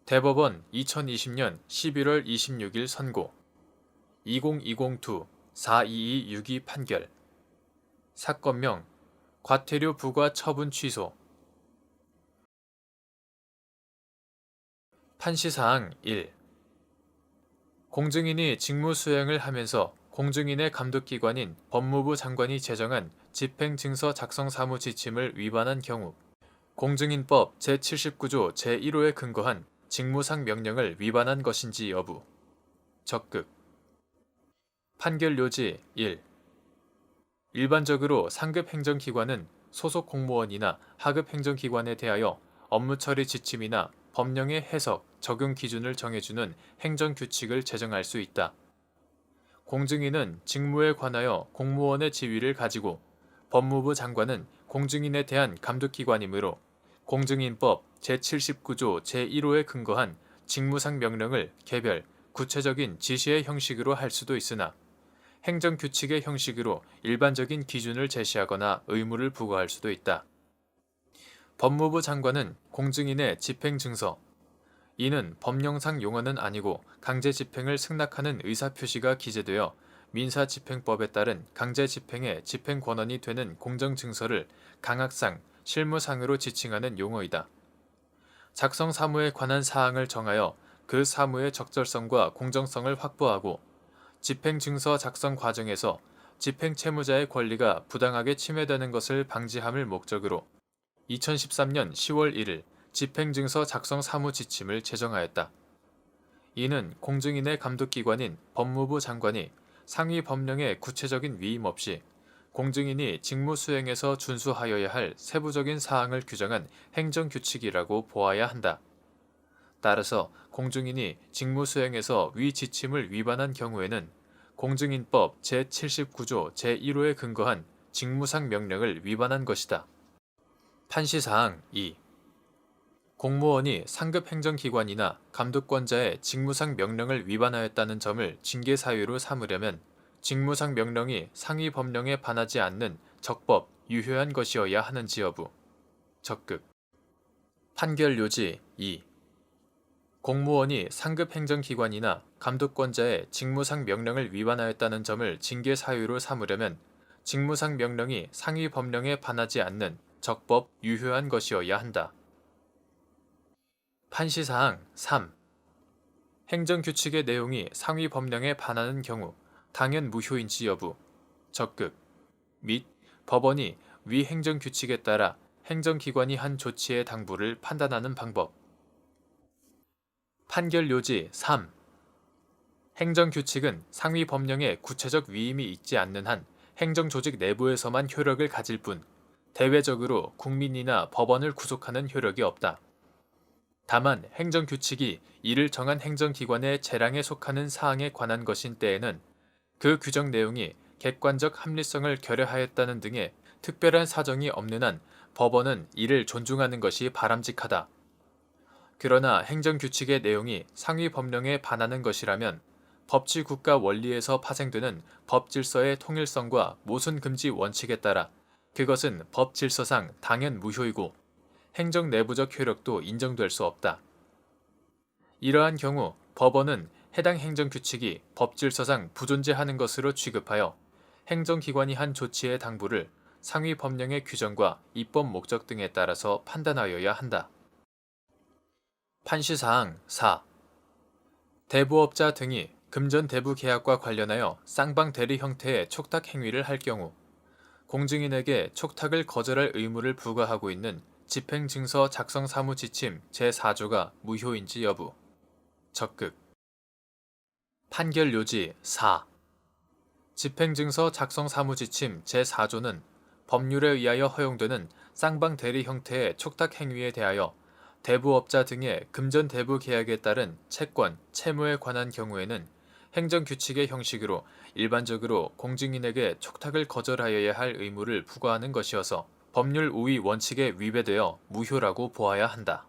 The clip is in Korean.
대법원 2020년 11월 26일 선고 2020-2-42262 판결 사건명 과태료 부과 처분 취소 판시사항 1. 공증인이 직무수행을 하면서 공증인의 감독기관인 법무부 장관이 제정한 집행증서 작성 사무 지침을 위반한 경우 공증인법 제79조 제1호에 근거한 직무상 명령을 위반한 것인지 여부. 적극. 판결 요지 1. 일반적으로 상급 행정기관은 소속 공무원이나 하급 행정기관에 대하여 업무 처리 지침이나 법령의 해석, 적용 기준을 정해주는 행정규칙을 제정할 수 있다. 공증인은 직무에 관하여 공무원의 지위를 가지고 법무부 장관은 공증인에 대한 감독기관이므로 공증인법 제79조 제1호에 근거한 직무상 명령을 개별, 구체적인 지시의 형식으로 할 수도 있으나 행정규칙의 형식으로 일반적인 기준을 제시하거나 의무를 부과할 수도 있다. 법무부 장관은 공증인의 집행증서, 이는 법령상 용어는 아니고 강제집행을 승낙하는 의사표시가 기재되어 민사집행법에 따른 강제집행의 집행권한이 되는 공정증서를 강학상, 실무상으로 지칭하는 용어이다. 작성 사무에 관한 사항을 정하여 그 사무의 적절성과 공정성을 확보하고 집행증서 작성 과정에서 집행채무자의 권리가 부당하게 침해되는 것을 방지함을 목적으로 2013년 10월 1일 집행증서 작성 사무 지침을 제정하였다. 이는 공증인의 감독기관인 법무부 장관이 상위 법령의 구체적인 위임 없이 공증인이 직무 수행에서 준수하여야 할 세부적인 사항을 규정한 행정규칙이라고 보아야 한다. 따라서 공증인이 직무 수행에서 위 지침을 위반한 경우에는 공증인법 제79조 제1호에 근거한 직무상 명령을 위반한 것이다. 판시사항 2. 공무원이 상급 행정기관이나 감독권자의 직무상 명령을 위반하였다는 점을 징계 사유로 삼으려면 직무상 명령이 상위 법령에 반하지 않는 적법, 유효한 것이어야 하는지 여부. 적극. 판결 요지 2. 공무원이 상급 행정기관이나 감독권자의 직무상 명령을 위반하였다는 점을 징계 사유로 삼으려면 직무상 명령이 상위 법령에 반하지 않는 적법, 유효한 것이어야 한다. 판시사항 3. 행정규칙의 내용이 상위 법령에 반하는 경우 당연 무효인지 여부. 적극. 및 법원이 위 행정규칙에 따라 행정기관이 한 조치의 당부를 판단하는 방법. 판결 요지 3. 행정규칙은 상위 법령에 구체적 위임이 있지 않는 한 행정조직 내부에서만 효력을 가질 뿐 대외적으로 국민이나 법원을 구속하는 효력이 없다. 다만 행정규칙이 이를 정한 행정기관의 재량에 속하는 사항에 관한 것인 때에는 그 규정 내용이 객관적 합리성을 결여하였다는 등의 특별한 사정이 없는 한 법원은 이를 존중하는 것이 바람직하다. 그러나 행정규칙의 내용이 상위 법령에 반하는 것이라면 법치국가 원리에서 파생되는 법질서의 통일성과 모순금지 원칙에 따라 그것은 법질서상 당연 무효이고 행정 내부적 효력도 인정될 수 없다. 이러한 경우 법원은 해당 행정규칙이 법질서상 부존재하는 것으로 취급하여 행정기관이 한 조치의 당부를 상위 법령의 규정과 입법 목적 등에 따라서 판단하여야 한다. 판시사항 4. 대부업자 등이 금전 대부 계약과 관련하여 쌍방 대리 형태의 촉탁 행위를 할 경우 공증인에게 촉탁을 거절할 의무를 부과하고 있는 집행증서 작성 사무 지침 제4조가 무효인지 여부. 적극. 판결 요지 4. 집행증서 작성 사무 지침 제4조는 법률에 의하여 허용되는 쌍방 대리 형태의 촉탁 행위에 대하여 대부업자 등의 금전 대부 계약에 따른 채권, 채무에 관한 경우에는 행정규칙의 형식으로 일반적으로 공증인에게 촉탁을 거절하여야 할 의무를 부과하는 것이어서 법률 우위 원칙에 위배되어 무효라고 보아야 한다.